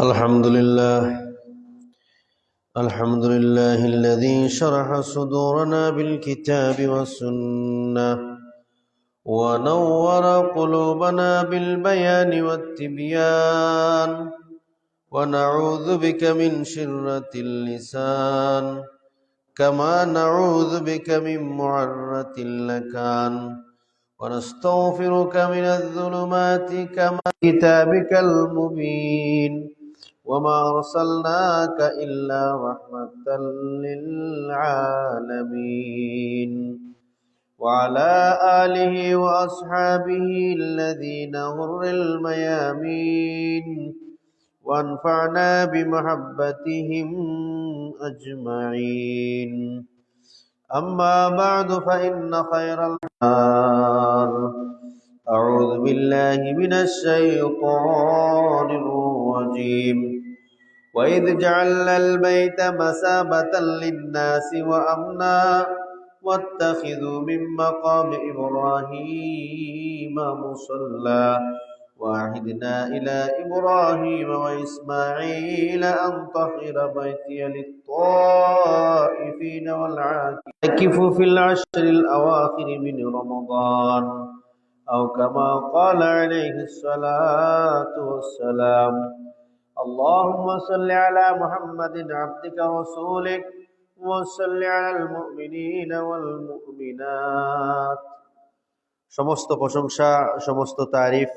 الحمد لله الحمد لله الذي شرح صدورنا بالكتاب والسنة ونور قلوبنا بالبيان والتبيان ونعوذ بك من شرة اللسان كما نعوذ بك من معرة اللكان ونستغفرك من الظلمات كما كتابك المبين وما أرسلناك إلا رحمة للعالمين وعلى آله وأصحابه الذين غر الميامين وانفعنا بمحبتهم أجمعين أما بعد فإن خير الحديث أعوذ بالله من الشيطان الرجيم وإذ جعلنا البيت مثابة للناس وأمنا واتخذوا من مقام إبراهيم مصلى وعهدنا إلى إبراهيم وإسماعيل أن طهر بيتي للطائفين والعاكفين في العشر الأواخر من رمضان أو كما قال عليه الصلاة والسلام اللهم صل على محمد عبدك ورسولك وصل على المؤمنين والمؤمنات। সমস্ত প্রশংসা সমস্ত তারিফ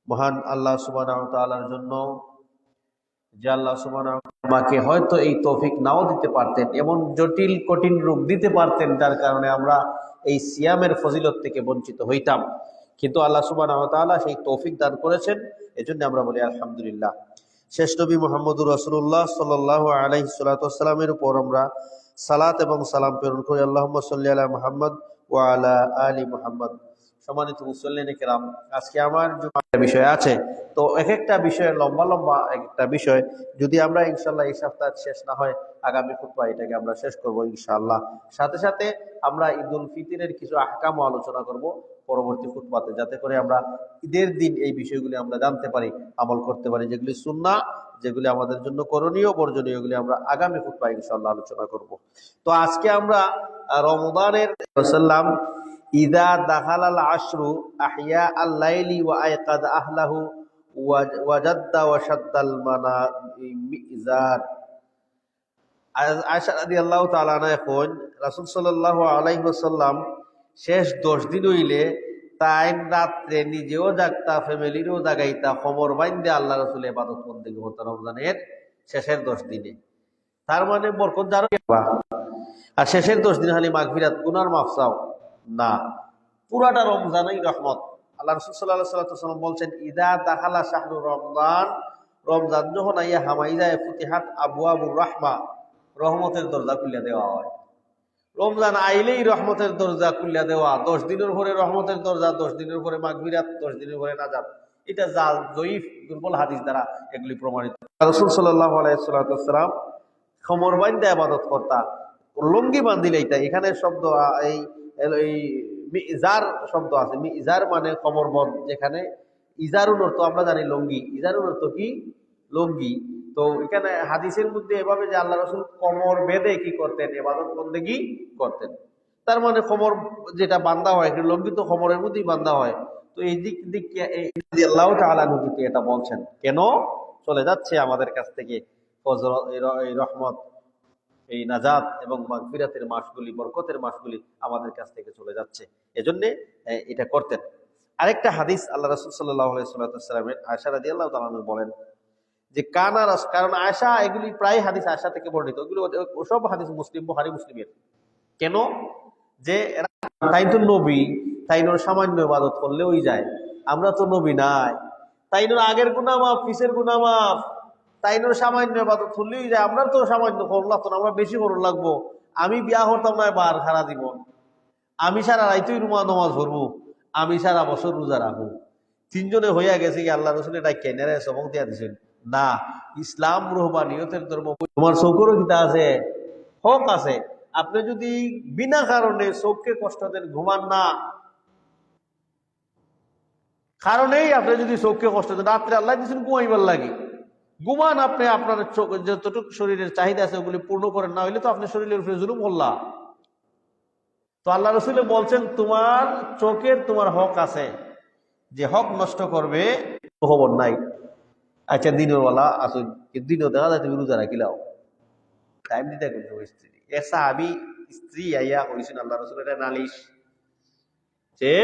মহান আল্লাহ সুবহানাহু ওয়া তাআলার জন্য, যে আল্লাহ সুবহানাহু ওয়া তাআলা আমাকে হয়তো এই তৌফিক নাও দিতে পারতেন, এমন জটিল কঠিন রোগ দিতে পারতেন যার কারণে আমরা এই সিয়ামের ফজিলত থেকে বঞ্চিত হইতাম, কিন্তু আল্লাহ সুবহানাহু ওয়া তাআলা সেই তৌফিক দান করেছেন। এজন্য আমরা বলি আলহামদুলিল্লাহ। শেষ নবী মুহাম্মদুর রাসূলুল্লাহ সাল্লাল্লাহু আলাইহি ওয়াসাল্লামের উপর আমরা সালাত এবং সালাম প্রেরণ করি। আল্লাহুম্মা সাল্লি আলা মুহাম্মদ ওয়া আলা আলি মুহাম্মদ। সম্মানিত মুসল্লিনে কেরাম, আজকে আমার যে বিষয় আছে, তো এক একটা বিষয়ে লম্বা লম্বা একটা বিষয়, যদি আমরা ইনশাআল্লাহ এই সপ্তাহ শেষ না হয় আগামী খুতবা এটাকে আমরা শেষ করব ইনশাআল্লাহ। সাথে সাথে আমরা ঈদুল ফিতরের কিছু আহকামও আলোচনা করব পরবর্তী খুতবাতে, যাতে করে আমরা ঈদের দিন এই বিষয়গুলি আমরা জানতে পারি, আমল করতে পারি। যেগুলি সুন্নাহ, যেগুলি আমাদের জন্য করণীয় বর্জনীয়, এগুলি আমরা আগামী খুতবায় ইনশাআল্লাহ আলোচনা করব। তো আজকে আমরা রমজানের সাল্লাম ইদা দাখালাল আশরু আহিয়া আল লাইলি ওয়া আইকাদ আহলাহু ওয়াজাদ্দা ওয়া শাদ্দাল মানা মিজার। আয়েশা রাদিয়াল্লাহু তাআলা আনহা এখন রাসূল সাল্লাল্লাহু আলাইহি ওয়াসাল্লাম শেষ 10 দিন হইলে তাই রাত্রে নিজেও জাগতা, ফ্যামিলিরও জাগাইতা, খবর বাইন্দে আল্লাহ রাসূল ইবাদত বন্দেগি করতে রমজানের শেষের 10 দিনে। তার মানে বরকত জানো, আর শেষের 10 দিন খালি মাগফিরাত গুনার মাফ চাও না, পুরাটা রমজানই রহমত। আল্লাহ রাসূল সাল্লাল্লাহু আলাইহি ওয়াসাল্লাম বলছেন ইদা দাখালা শাহরু রমজান, রমজান যখন আইয়া হামাই যায়, ফুতিহাত আবওয়াবুর রাহমা, রহমতের দরজা খুলে দেওয়া হয়। রমজান আইলেই রহমতের দরজা খুলে দেওয়া, 10 দিনের পরে রহমতের দরজা, 10 দিনের পরে মাগফিরাত, 10 দিনের পরে নাজাত। এটা জয়ীফ দুর্বল হাদিস দ্বারা এগুলি প্রমাণিত। রাসূল সাল্লাল্লাহু আলাইহি ওয়াসাল্লাম খমর বাইন্দা ইবাদত করতা, লুঙ্গি বান্ধিলেইতা। এখানে শব্দ এই মিজার শব্দ আছে। মিজার মানে খমরবন্ধ, যেখানে ইজারুল অর্থ আমরা জানি লুঙ্গি, ইজারুল অর্থ কি লুঙ্গি। তো এখানে হাদিসের মধ্যে এভাবে যে আল্লাহ রাসূল কোমর বেঁধে কি করতেন, ইবাদত বন্দেগী করতেন। তার মানে কোমর যেটা বান্ধা হয়, লুঙ্গি তো কোমরের মধ্যেই বান্ধা হয়। তো এই দিক আল্লাহ তাআলা নবীকে এটা বলছেন কেন, চলে যাচ্ছে আমাদের কাছ থেকে ফজর, এই রহমত, এই নাজাত এবং মাগফিরাতের মাসগুলি, বরকতের মাসগুলি আমাদের কাছ থেকে চলে যাচ্ছে, এজন্য এটা করতেন। আরেকটা হাদিস আল্লাহ রাসূল সাল্লাল্লাহু আলাইহি ওয়াসাল্লামের, আয়েশা রাদিয়াল্লাহু তাআলা বলেন যে কারণ আয়েশা, এগুলি প্রায় হাদিস আয়েশা থেকে বর্ণিত, ওগুলো সব হাদিস মুসলিম, বুখারী মুসলিমের। কেন যে তাই তো নবী, তাইনোর সামান্য ইবাদত করলেই যায়, আমরা তো নবী নাই, তাইনোর আগের গুনাহ মাফ, পিছের গুনাহ মাফ, তাইনোর সামান্য ইবাদত করলেই যায়, আমরা তো সামান্য করলাম, তো আমরা বেশি করুন লাগবো। আমি বিয়া করতাম না বার সারা জীবন, আমি সারা রাইতেই নামাজ পড়বো, আমি সারা বছর রোজা রাখবো। তিনজনে হইয়া গেছে কি আল্লাহ রাসূলের ডাক্তার নেরে সবক দিয়া দিছেন না, ইসলাম রুহবানিয়তের ধর্ম। তোমার চৌকেরও কিতা আছে, হক আছে। আপনি যদি বিনা কারণে চোখকে কষ্ট দেন, ঘুমান না, কারণেই আপনি যদি চোখকে কষ্ট দেন, রাত্রে আল্লাহ দিচ্ছেন ঘুমাইবার লাগে, ঘুমান আপনি, আপনার যতটুকু শরীরের চাহিদা আছে ওগুলি পূর্ণ করেন, না হইলে তো আপনার শরীরের উপরে জুলুম হল্লা। তো আল্লাহ রসুল বলছেন তোমার চোখের তোমার হক আছে, যে হক নষ্ট করবে খবর নাই। আচ্ছা দিনের বেলা আসুন, দিনও দেখা যায় তুমি রোজা রাখিলাও, টাইম দিতে করছো স্ত্রী। এসা আমি স্ত্রী আইয়া কইছেন আল্লাহ রসুল এটা নালিশ, যে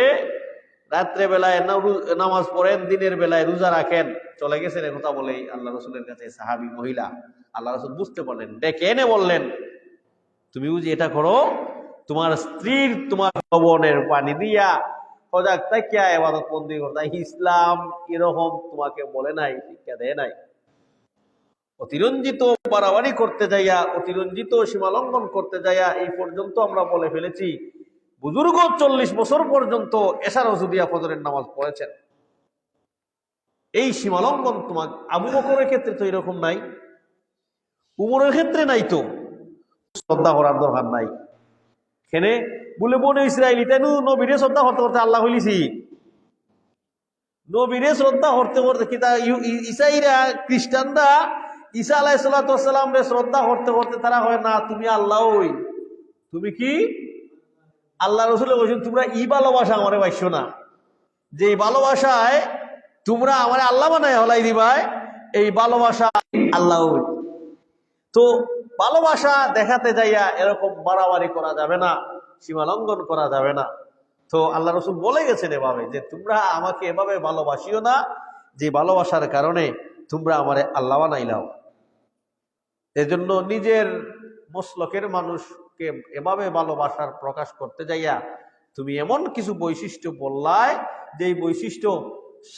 রাত্রে বেলায় নামাজ পড়েন, দিনের বেলায় রোজা রাখেন, চলে গেছেন কথা বলে আল্লাহ রসুলের কাছে সাহাবি মহিলা। আল্লাহ রসুল বুঝতে পারলেন, ডেকে এনে বললেন তুমি বুঝি এটা করো, তোমার স্ত্রীর তোমার লবণের পানি দিয়া সজাগ থাকিয়া ইবাদত বন্দি করতে। ইসলাম এরকম তোমাকে বলে নাই, শিক্ষা দেয় নাই। অতিরঞ্জিত বাড়াবাড়ি করতে যাইয়া, অতিরঞ্জিত সীমালঙ্ঘন করতে যাইয়া এই পর্যন্ত আমরা বলে ফেলেছি বুজুর্গ 40 বছর পর্যন্ত এশার ওযু দিয়া ফজরের নামাজ পড়েছেন। এই সীমালঙ্ঘন তোমার আবু বকরের ক্ষেত্রে তো এরকম নাই, উমরের ক্ষেত্রে নাই, তো শ্রদ্ধা করার দরকার নাই। কেনে বলে বনে ইসরায়েলি তাই নবীরে শ্রদ্ধা করতে করতে আল্লাহ হইলিছি, নবীরে শ্রদ্ধা করতে করতে কি ইসাইরা খ্রিস্টানরা ঈসা আলাইহিসসালাম রে শ্রদ্ধা করতে করতে তারা হয় না তুমি আল্লাহ, ওই তুমি কি আল্লাহ রসুলের বলছেন তোমরা ই ভালোবাসা আমারে পাইছো না, যে ভালোবাসায় তোমরা আমার আল্লাহ বানায় হলাই দিবাই, এই ভালোবাসা আল্লাহ। তো ভালোবাসা দেখাতে যাইয়া এরকম বাড়াবাড়ি করা যাবে না, সীমা লঙ্ঘন করা যাবে না। তো আল্লাহ রসুল বলে গেছেন এভাবে যে তোমরা আমাকে এভাবে ভালোবাসিও না, যে ভালোবাসার কারণে তোমরা আমারে আল্লাহ বানাইলাও। এজন্য নিজের মসলকের মানুষকে এভাবে ভালোবাসার প্রকাশ করতে যাইয়া তুমি এমন কিছু বৈশিষ্ট্য বললাই, যে বৈশিষ্ট্য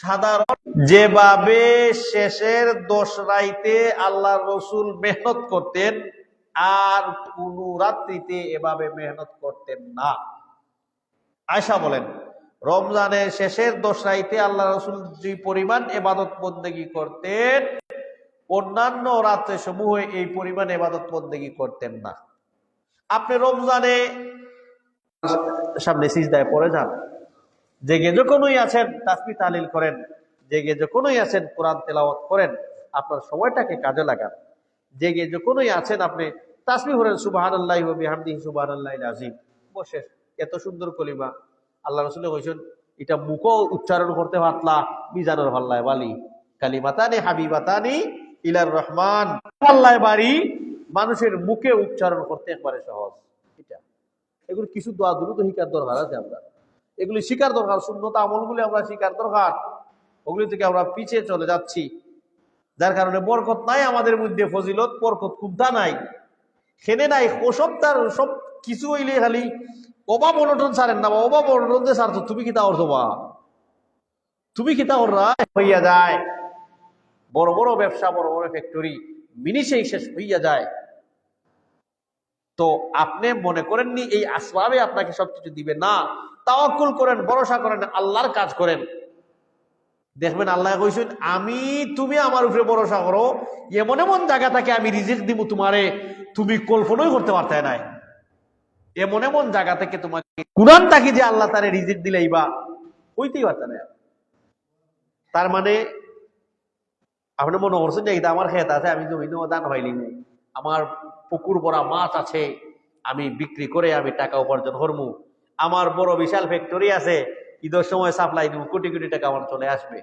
সাধারণ, যেভাবে শেষের 10 রাইতে আল্লাহ রসুল মেহনত করতেন আর কোন রাত্রিতে এভাবে মেহনত করতেন না। আয়েশা বলেন রমজানের শেষের 10 রাইতে আল্লাহ রসুল যে পরিমাণ ইবাদত বন্দেগী করতেন অন্যান্য রাত্রে সমূহে এই পরিমাণ ইবাদত বন্দেগী করতেন না। আপনি রমজানে সামনে সিজদায় পড়ে যান, জেগে যখনই আছেন তাসবিহ তাহলিল করেন, জেগে যখনই আছেন কোরআন তেলাওয়াত করেন, আপনার সময়টাকে কাজে লাগান। জেগে যখনই আছেন আপনি তাসবিহ করেন সুবহানাল্লাহি ওয়া বিহামদিহি সুবহানাল্লাহিল আযীম, বসে এত সুন্দর কলিমা আল্লাহ রাসূল কইছেন এটা মুখও উচ্চারণ করতে পাতলা, মিজানুর পাল্লায় বালি, কালিমাতানি হাবিবাতানি ইলার রহমান, পাল্লায় বাড়ি, মানুষের মুখে উচ্চারণ করতে একবারে সহজ। এটা এগুলো কিছু দোয়া দ্রুত শিকার দরকার আছে, আমরা এগুলি শিকার দরকার, সুন্নত আমলগুলি আমরা শিকার দরকার। ওগুলি থেকে আমরা পিছিয়ে চলে যাচ্ছি, যার কারণে বরকত নাই আমাদের মধ্যে, ফজিলত বরকত কুদ্ধা নাই, খেনে নাই, ওসব তার সব কিছু হইলে খালি অভাব অনটন ছাড়েন না, অভাব অনটন দিয়ে ছাড়তো তুমি কিতা করছো বা, তুমি কিতা কররা হইয়া যায়, বড় বড় ব্যবসা, বড় বড় ফ্যাক্টরি মিনিশেই শেষ হইয়া যায়। তো আপনি মনে করেননি এই আসবাবে আপনাকে সবকিছু দিবে না, তাওয়াক্কুল করেন, ভরসা করেন, আল্লাহর কাজ করেন, দেখবেন আল্লাহ কইছেন আমি তুমি আমার উপরে ভরসা করো, এমন এমন জায়গা থেকে আমি রিজিক দিব তোমারে তুমি কল্পনাই করতে পারতে নাই। এমন এমন জায়গা থেকে তোমাকে কুরআন থাকি যে আল্লাহ তারে রিজিক দিলেই বা হইতেই পারতে না। তার মানে আপনি মনে করছেন যে এটা আমার খেত আছে, আমি জমি দান হইলি, আমার পুকুর ভরা মাছ আছে, আমি বিক্রি করে আমি টাকা উপার্জন করবো, আমার বড় বিশাল ফ্যাক্টরি আছে, ঈদের সময় সাপ্লাই দিব, কোটি কোটি টাকা আমার চলে আসবে।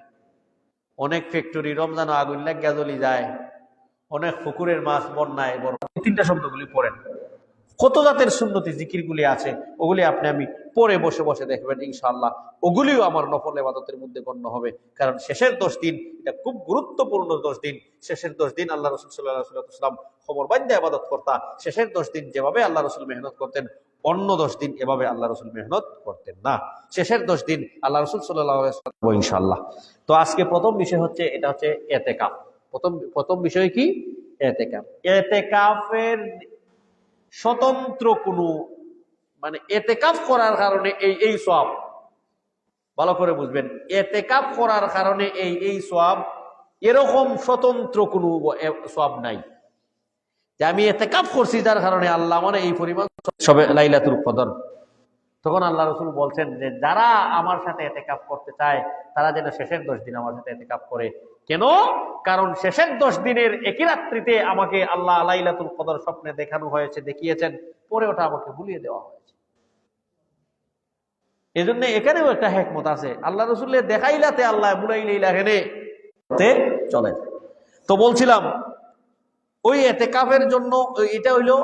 অনেক ফ্যাক্টরি রমজানও আগুন লাগিয়া জ্বলি যায়, অনেক পুকুরের মাছ বন্যায় বড়। 3টা শব্দগুলি পড়েন, কত জাতের সুন্নতি জিকিরগুলি আছে, ওগুলি আপনি আমি পরে বসে বসে দেখবেন ইনশাআল্লাহ, ওগুলিও আমার নফল ইবাদতের মধ্যে গণ্য হবে। কারণ শেষের 10 দিন এটা খুব গুরুত্বপূর্ণ 10 দিন। শেষের 10 দিন আল্লাহ রাসূল সাল্লাল্লাহু আলাইহি ওয়াসাল্লাম খবর বান্ধা ইবাদত করতা। শেষের 10 দিন যেভাবে আল্লাহ রাসূল মেহনত করতেন, অন্য 10 দিন এভাবে আল্লাহ রাসূল মেহনত করতেন না। শেষের 10 দিন আল্লাহ রাসূল সাল্লাল্লাহু আলাইহি ওয়াসাল্লাম ইনশাআল্লাহ। তো আজকে প্রথম বিষয় হচ্ছে, এটা হচ্ছে ইতিকাফ। প্রথম বিষয় কি? ইতিকাফ। ইতিকাফের স্বতন্ত্র কোনো মানে ইতিকাফ করার কারণে এই সওয়াব, ভালো করে বুঝবেন, ইতিকাফ করার কারণে এই সওয়াব, এরকম স্বতন্ত্র কোনো সওয়াব নাই যে আমি ইতিকাফ করছি যার কারণে আল্লাহ মানে এই পরিমাণ। সবে লাইলাতুল কদর তখন আল্লাহ রসুল বলছেন যে যারা আমার সাথে এতেকাফ করতে চায় তারা যেন শেষের 10 দিন আমার সাথে এতেকাফ করে। কেন? কারণ শেষের 10 দিনের একই রাত্রিতে আমাকে আল্লাহ লাইলাতুল কদর স্বপ্নে দেখানো হয়েছে, দেখিয়েছেন, পরে ওটা আমাকে ভুলিয়ে দেওয়া হয়েছে। এই জন্য এখানেও একটা হেকমত আছে, আল্লাহ রসুলের দেখাইলাতে আল্লাহ বুলাইলাইলাহেনে চলে। তো বলছিলাম ওই এতেকাফের জন্য এটা হইলো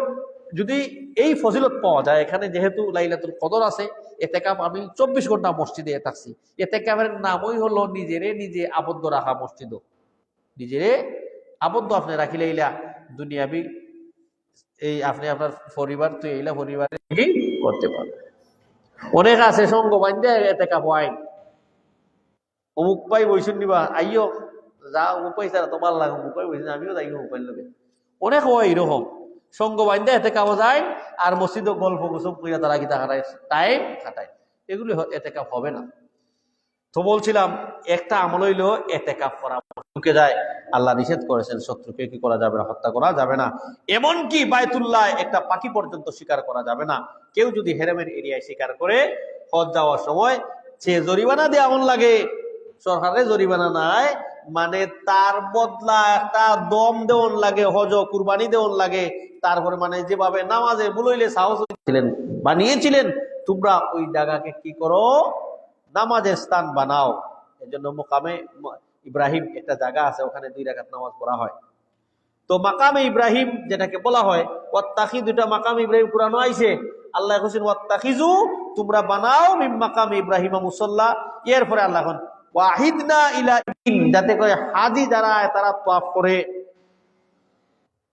যদি এই ফজিলত পাওয়া যায়, এখানে যেহেতু লাইলাতুল কদর আছে, এতেকাফ আমি 24 ঘন্টা মসজিদে থাকছি। এতেকাফের নামই হলো নিজেরে নিজে আবদ্ধ রাখা মসজিদ, নিজেরে আবদ্ধ আপনি রাখি লাইলা দুনিয়াবি এই আপনি আপনার পরিবার তো এইলা পরিবারে করতে পারেন। অনেক আছে সঙ্গ বান্ধে এতেকাফ হয়, অমুক পাই বইসুন নিবা আইও যা অমুক পাইছে তোমার লাগে, অমুক পাই বইছেন আমিও যাই অমুক পাই লোকে, অনেক হয় এরকম সঙ্গ বান্ধে এতেকাফ যায় আর মসজিদে গল্প গুজব কইরা তারা কি টাইম কাটায়, এগুলি এতেকাফ হবে না। তো বলছিলাম একটা আমল হইল এতেকাফ করা, ঢুকে যায় আল্লাহ নিষেধ করেছেন শত্রুকে কি করা যাবে না, হত্যা করা যাবে না, এমনকি বায়তুল্লাহ একটা পাখি পর্যন্ত শিকার করা যাবে না। কেউ যদি হেরেমের এরিয়ায় শিকার করে হজ যাওয়ার সময় সে জরিমানা দিয়ে এমন লাগে সরকারের জরিমানা নাই, মানে তার বদলা একটা দম দেওয়ান লাগে, হজ কুরবানি দেওয়ান লাগে। তারপরে মানে যেভাবে নামাজে বুলাইলে সাহস ছিলেন বানিয়েছিলেন, তোমরা ওই জায়গাকে কি করো নামাজের স্থান বানাও। এই জন্য মোকামে ইব্রাহিম একটা জায়গা আছে, ওখানে 2 রাকাত নামাজ পড়া হয়। তো মাকামে ইব্রাহিম যেটাকে বলা হয় ওয়াত্তাখি, 2টা মাকামে ইব্রাহিম কুরআনে আইছে, আল্লাহ হোসেন ওয়াত্তাখিজু তোমরা বানাও মিন মাকামে ইব্রাহিম মুসাল্লা। এরপরে আল্লাহ ওয়াহিদনা ইলা ইন, যাতে করে হাজি যারা তারা তাওয়াফ করে,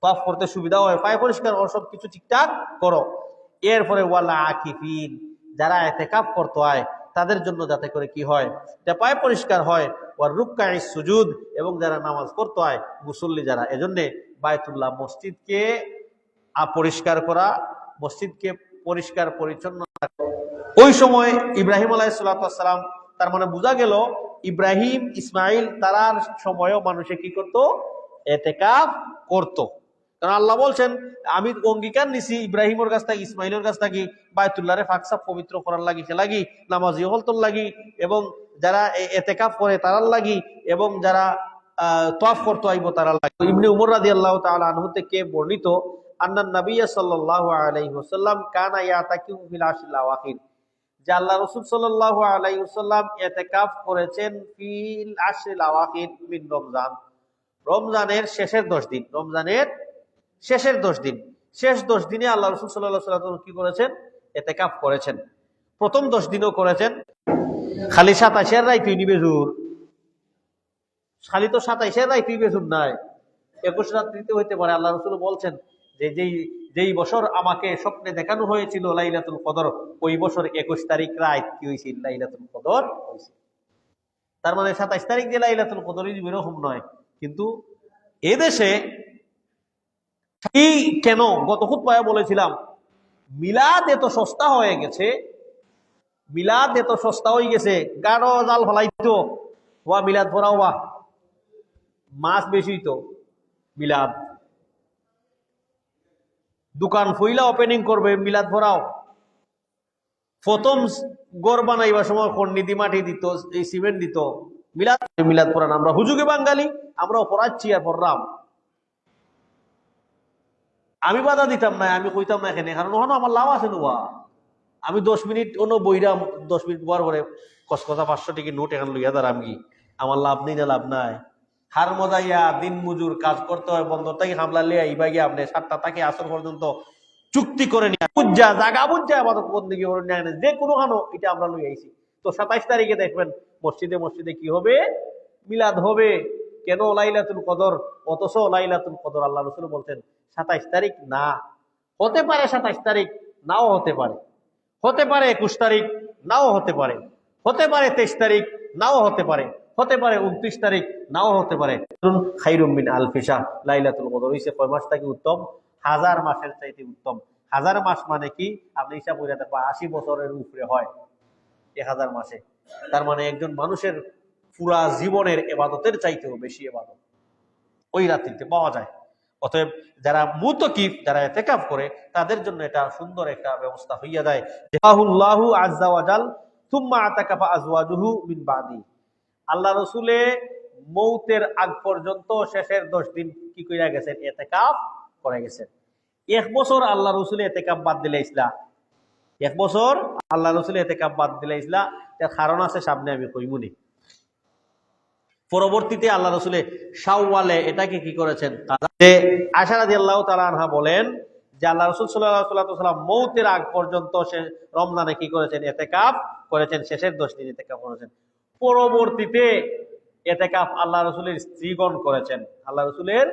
তাওয়াফ করতে সুবিধা হয়, পায় পরিষ্কার সব কিছু ঠিকঠাক করো। এরপরে ওয়ালা আকিফিন, যারা ইতিকাফ করতে হয় তাদের জন্য যাতে করে কি হয় পায় পরিষ্কার হয়, ওয়ার রুকআই সুজুদ, এবং যারা নামাজ পড়তে হয় মুসল্লি যারা, এজন্য বায়তুল্লাহ মসজিদকে পরিষ্কার করা, মসজিদকে পরিষ্কার পরিচ্ছন্ন। ওই সময় ইব্রাহিম আলাইহিস সালাম, তার মানে বোঝা গেল ইব্রাহিম ইসমাইল তারার সময়ও মানুষে কি করত ইতিকাফ করত। কারণ আল্লাহ বলছেন আমি অঙ্গীকার নিছি ইব্রাহিমের কাছ থেকে ইসমাইলের কাছ থেকে বায়তুল্লাহরে ফাকসাফ পবিত্র করার লাগি, সে লাগি নামাজি হলতর লাগি, এবং যারা ইতিকাফ করে তারার লাগি, এবং যারা তাওয়াফ করতে আইব তারার লাগি। ইবনে উমর রাদিয়াল্লাহু তাআলা আনহু থেকে বর্ণিত আন্নান নবী সাল্লাল্লাহু আলাইহি ওয়াসাল্লাম কানা ইয়াতাকিফু ফিল আশরিল আওয়াখির, যে আল্লাহ রাসূল সাল্লাল্লাহু আলাইহি ওয়াসাল্লাম ইতিকাফ করেছেন ফিল আশরিল আওয়াখির মিন রমজান, রমজানের শেষের 10 দিন, রমজানের শেষের 10 দিন, শেষ 10 দিনে আল্লাহ রাসূল সাল্লাল্লাহু আলাইহি ওয়াসাল্লাম কি করেছেন ইতিকাফ করেছেন। প্রথম 10 দিনও করেছেন, খালি 27 রাইতেই নিবে জোর, খালি তো 27 রাইতেই বেজুর নাই, 21 রাত্রিতে হইতে পারে। আল্লাহ রাসূল বলছেন যে যেই বছর আমাকে স্বপ্নে দেখানো হয়েছিল লাইলাতুল কদর, ওই বছর 21 তারিখ রাত কি হয়েছিল লাইলাতুল কদর হয়েছে। তার মানে 27 তারিখ যে লাইলাতুল কদর এরকম নয়। কিন্তু এদেশে কেন গত খুতবায় বলেছিলাম মিলাদ এত সস্তা হয়ে গেছে, মিলাদ এত সস্তা হয়ে গেছে, গাঢ় জাল ফলাইতো ওয়া মিলাদ ভরাও বা মাছ বেশি তো মিলাদ, দোকান ফইলা ওপেনিং করবে মিলাদ ভরাও, প্রথম গড় বানাইবার সময় কর্নিদি মাটি দিত, এই সিমেন্ট দিত, মিলাদ মিলাদ পড়ান। আমরা হুজুগে বাঙালি, আমরাও পড়াচ্ছি আর পড়লাম। আমি বাধা দিতাম না, আমি কইতাম না এখানে, কারণ ওখানে আমার লাভ আছে নোয়া। আমি 10 মিনিট অন্য বইরাম, 10 মিনিট পর পরে কসকসা 500 টাকা নোট এখন লইয়া দাঁড়াম কি, আমার লাভ নেই না লাভ নাই। হার মজাইয়া দিন মজুর কাজ করতে হয়, বন্দর থেকে হামলা লিয়া ইবা গিয়ে আপনি 7টা থেকে আসর পর্যন্ত চুক্তি করে নিয়ে বুঝা জাগা বুঝা আবাদত বন্দেগী করে নিয়ে যে কোনো খানো এটা আমরা লই আইছি। তো 27 তারিখে দেখবেন মসজিদে মসজিদে কি হবে মিলাদ হবে। কেন লাইলাতুল কদর, অথচ লাইলাতুল কদর আল্লাহ রাসূল বলছেন 27 তারিখ না, হতে পারে 27 তারিখ, নাও হতে পারে, হতে পারে 21 তারিখ, নাও হতে পারে, হতে পারে 23 তারিখ, নাও হতে পারে, হতে পারে 29 তারিখ, নাও হতে পারে। খায়রুম মিন আলফি শাহ, লাইলাতুল কদর হইছে কয় মাস থেকে উত্তম, 1000 মাসের চাইতে উত্তম। 1000 মাস মানে কি আপনি হিসাব করে দেখবেন 80 বছরের উপরে হয় 1000 মাসে। তার মানে একজন মানুষের পুরা জীবনের ইবাদতের চাইতেও বেশি ইবাদত ওই রাত্রিতে পাওয়া যায়। অতএব যারা মুতাকিফ, যারা ইতিকাফ করে, তাদের জন্য এটা সুন্দর একটা ব্যবস্থা হইয়া যায়। আল্লাহু আযজা ওয়া জাল সুম্মা আতাকাফা আজওয়াজুহু মিন বাদি। আল্লাহ রসুলে মৌতের আগ পর্যন্ত শেষের 10 দিন কি কইরা গেছেন? ইতিকাফ করে গেছেন। 1 বছর আল্লাহ রসুলে ইতিকাফ বাদ দিলে ইসলাম, 1 বছর আল্লাহ রসুলে ইতিকাফ বাদ দিলে ইসলাম, তার কারণ আছে, সামনে আমি কইমুনি। পরবর্তীতে আল্লাহ রসুলে শাওয়ালে এটাকে কি করেছেন? যে আয়েশা রাদিয়াল্লাহু তাআলা আনহা বলেন যে আল্লাহ রসুল সাল্লাল্লাহু আলাইহি ওয়াসাল্লাম মৌতের আগ পর্যন্ত সে রমজানে কি করেছেন? ইতিকাফ করেছেন, শেষের 10 দিন ইতিকাফ করেছেন। পরবর্তীতে ইতিকাফ আল্লাহ রসুলের স্ত্রীগণ করেছেন, আল্লাহ রসুলের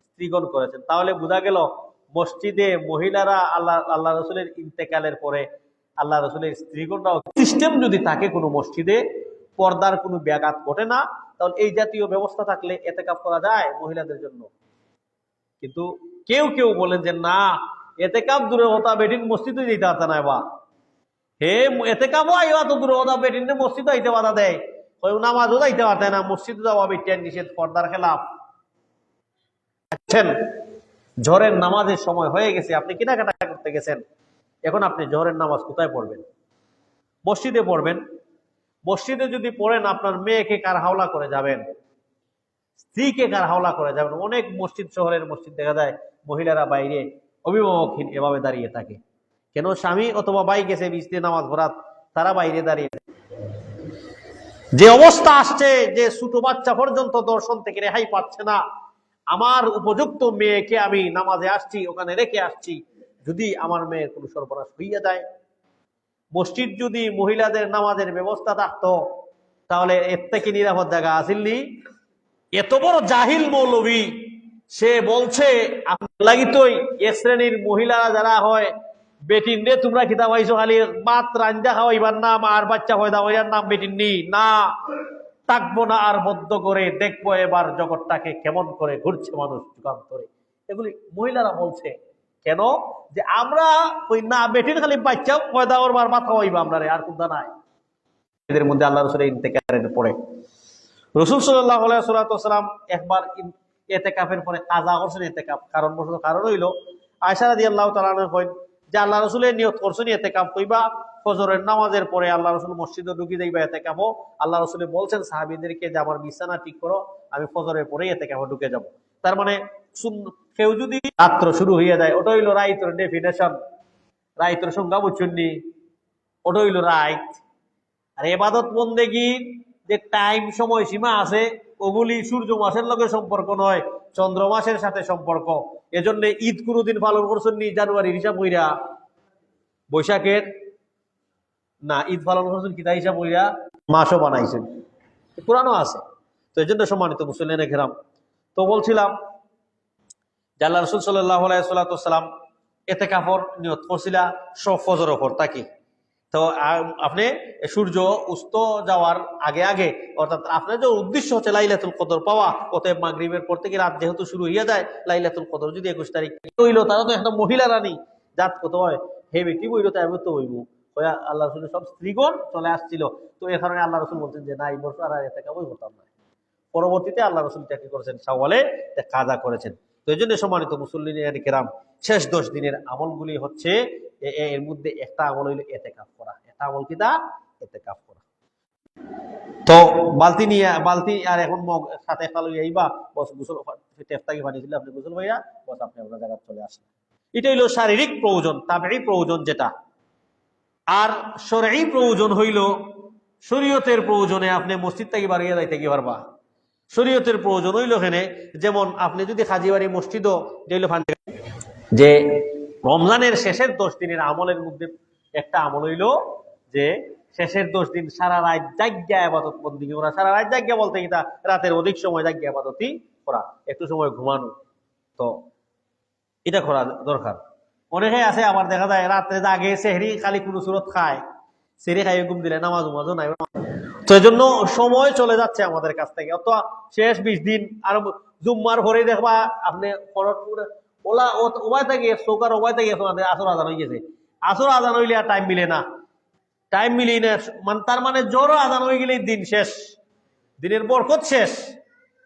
স্ত্রীগণ করেছেন। তাহলে বোঝা গেল মসজিদে মহিলারা আল্লাহ রসুলের ইন্তেকালের পরে আল্লাহ রসুলের স্ত্রীগণরাও, সিস্টেম যদি থাকে কোনো মসজিদে, পর্দার কোনো ব্যাঘাত ঘটে না, তাহলে এই জাতীয় ব্যবস্থা থাকলে ইতিকাফ করা যায় মহিলাদের জন্য। কিন্তু কেউ কেউ বলেন যে না, ইতিকাফ দূরে হতা বেটিন মসজিদে যেতে পারত না, বা হে ইতিকাফও আইবা তো দূরে হতা বেটিন মসজিদে আইতে বাধা দেয়, নামাজও যাইতে পারতে না, মসজিদে যাওয়া বেটিয়ান নিষেধ, পর্দার খেলাফ। জোহরের নামাজের সময় হয়ে গেছে, আপনি কেনাকাটা করতে গেছেন, এখন আপনি জোহরের নামাজ কোথায় পড়বেন? মসজিদে পড়বেন। মসজিদে যদি পড়েন, আপনার মেয়েকে কার হাওলা করে যাবেন? স্ত্রীকে কার হাওলা করে যাবেন? অনেক মসজিদ, শহরের মসজিদ দেখা যায় মহিলারা বাইরে অভিভাবকহীন এভাবে দাঁড়িয়ে থাকে। কেন? স্বামী অথবা ভাই গেছে স্ত্রী নামাজ পড়াত, তারা বাইরে দাঁড়িয়ে। যে অবস্থা আসছে যে ছোট বাচ্চা পর্যন্ত দর্শন থেকে রেহাই পাচ্ছে না। আমার উপযুক্ত মেয়েকে আমি নামাজে আসছি, ওখানে রেখে আসছি, যদি আমার মেয়ের কোনো সর্বনাশ হইয়া যায়। মসজিদ যদি মহিলাদের নামাজের ব্যবস্থা থাকতো, তাহলে এর থেকে নিরাপদ জায়গা আসেননি। এত বড় জাহিল মৌলবী, সে বলছে আপনার লাগিতই এক শ্রেণীর মহিলারা যারা হয়, বেটিন রে তোমরা খিতা পাইছো খালি ভাত রাঞ্জা খাওয়াইবার নাম আর বাচ্চা পয়দা হইয়ার নাম বেটিন নি না, থাকবো না আর বদ্ধ করে, দেখবো এবার জগৎটাকে কেমন করে ঘুরছে মানুষ যুগান্তরে। এগুলি মহিলারা বলছে। কেন? যে আমরা ওই না বেটির খালি বাচ্চা পয়দা করবার ভাত খাওয়াইবা আমরা, আর কোনটা নাই। এদের মধ্যে আল্লাহ রসুলের ইন্তেকালের পরে রসুল সাল্লাল্লাহু আলাইহি ওয়াসাল্লাম একবার ইতিকাফের পরে কাজা করছেন ইতিকাফ। কারণ হইল আয়েশা রাদিয়াল্লাহু তাআলা আনহা কইন যে আল্লাহ রসুলের নিয়ত করছেন ইতিকাফ কইবা ফজরের নামাজের পরে আল্লাহ রসুল মসজিদে ঢুকি যাইবা ইতিকাফ। আল্লাহ রসুল বলছেন সাহাবীদেরকে যে আমার বিছানা ঠিক করো, আমি ফজরের পরে ইতিকাফে ঢুকে যাব। তার মানে কেউ যদি রাত্র শুরু হইয়া যায়, ওটা হইল রাইতের ডেফিনেশন, রাইতের সংজ্ঞা বুঝছেননি, ওটা হইল রাইত। আর ইবাদত বন্দেগী যে টাইম সময়সীমা আছে, ওগুলি সূর্য মাসের লগে সম্পর্ক নয়, চন্দ্র মাসের সাথে সম্পর্ক। এজন্য ঈদ কোনদিন পালন করছেন নি জানুয়ারির হিসাব কইরা? বৈশাখের না, ঈদ পালন করছেন কিতা হিসাব কইরা? মাসও বানাইছেন, পুরানো আছে। তো এই জন্য সম্মানিত মুসলিম কেরাম, তো বলছিলাম যে আল্লাহ রাসূল সাল্লাল্লাহু আলাইহি ওয়াসাল্লাম ইতিকাফের নিয়ত করছিলা সব ফজর ওপর তাকি। তো আপনি সূর্য অস্ত যাওয়ার আগে আগে, অর্থাৎ আপনার যে উদ্দেশ্য হচ্ছে লাইলাতুল কদর পাওয়া, অতএব মাগরিবের পর থেকে রাত যেহেতু শুরু হইয়া যায়, লাইলাতুল কদর যদি 21 তারিখ হইল, তারা তো একটা মহিলা রানী জাত কত হয়, হে বেটি বইল তাই আমি তো হইব। আল্লাহ রসুলের সব স্ত্রীগণ চলে আসছিল। তো এ কারণে আল্লাহ রসুল বলছেন যে না, এই বছর আর ইতিকাফই হতাম না। পরবর্তীতে আল্লাহ রসুল কি করেছেন? শাওয়ালে কাজা করেছেন। তো এই জন্য সম্মানিত মুসল্লিন কেরাম, শেষ 10 দিনের আমলগুলি হচ্ছে, এর মধ্যে একটা আমল হইল ইতিকাফ করা। একটা আমল কি? তা ইতিকাফ করা। তো বালতি আর এখন মগ সাথে খালো এইবা বস গোসল টেফতাকি পানি দিলে আপনি গোসল ভাইয়া বস আপনি আপনার জায়গা চলে আসেন। এটা হইল শারীরিক প্রয়োজন, তাবেঈ প্রয়োজন যেটা। আর শরঈ প্রয়োজন হইল শরীয়তের প্রয়োজনে আপনি মসজিদ থেকে বাড়িয়ে যাইতে কি পারবা। শরীয়তের প্রয়োজন হইল এখানে, যেমন আপনি যদি হাজীবাড়ি মসজিদও যে রমজানের শেষের 10 দিনের আমলের মধ্যে একটা আমল হইল যে শেষের 10 দিন সারা রাত জাগিয়া ইবাদত বন্দেগী করা। সারা রাত জাগিয়া বলতে কি, তা রাতের অধিক সময় জাগিয়া ইবাদতই করা, একটু সময় ঘুমানো। তো এটা করা দরকার। অনেকে আছে আবার দেখা যায় রাত্রে জাগে, সেহরি খালি কোনো সুরত খায়, সেহরি খাইয়ে ঘুম দিলে নামাজ নাই। তো এই জন্য সময় চলে যাচ্ছে আমাদের কাছ থেকে। অত শেষ 20 দিন আর জুম্মার ভরে দেখবা আপনি ওলা ওবাই থেকে চৌকার ওবাই থেকে আসর আজান হয়ে গেছে। আসর আজান হইলে আর টাইম মিলে না, টাইম মিলি না। তার মানে জোরও আজান হয়ে গেলে দিন শেষ, দিনের বরকত শেষ।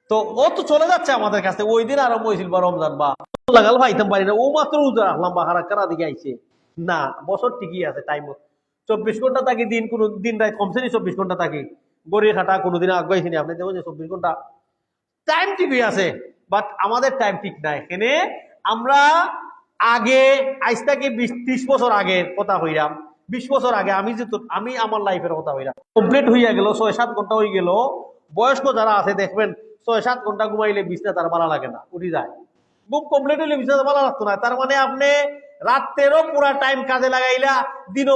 তো ও তো চলে যাচ্ছে আমাদের কাছে। ওই দিন আরম্ভ হয়েছিল বা রমজান বা লাগাল ভাইতাম পারি না, ও মাত্র রোজা রাখলাম বা হারাক্কার দিকে আইছে না। বছর ঠিকই আছে টাইম, 24 ঘন্টা থাকি দিন, কোন দিন রাত কমছে নি 24 ঘন্টা থাকি গড়িয়ে খাটা কোনোদিন আগাইছি না। আপনি দেখবেন যে 24 ঘন্টা টাইম ঠিকই আছে, বাট আমাদের টাইম ঠিক নাই। এখানে আমরা আগে আজ থেকে 20-30 বছর আগে কথা হইলাম, 20 বছর আগে আমি আমার লাইফের কথা হইলাম, কমপ্লিট হইয়া গেল 6-7 ঘন্টা হয়ে গেল। বয়স্ক যারা আছে দেখবেন 6-7 ঘন্টা ঘুমাইলে বিছনা তার ভালো লাগে না, উঠি যায়। ঘুম কমপ্লিট হইলে বিছনা ভালো লাগতো না। তার মানে আপনি রাত্রেরও পুরা টাইম কাজে লাগাইলা, দিনও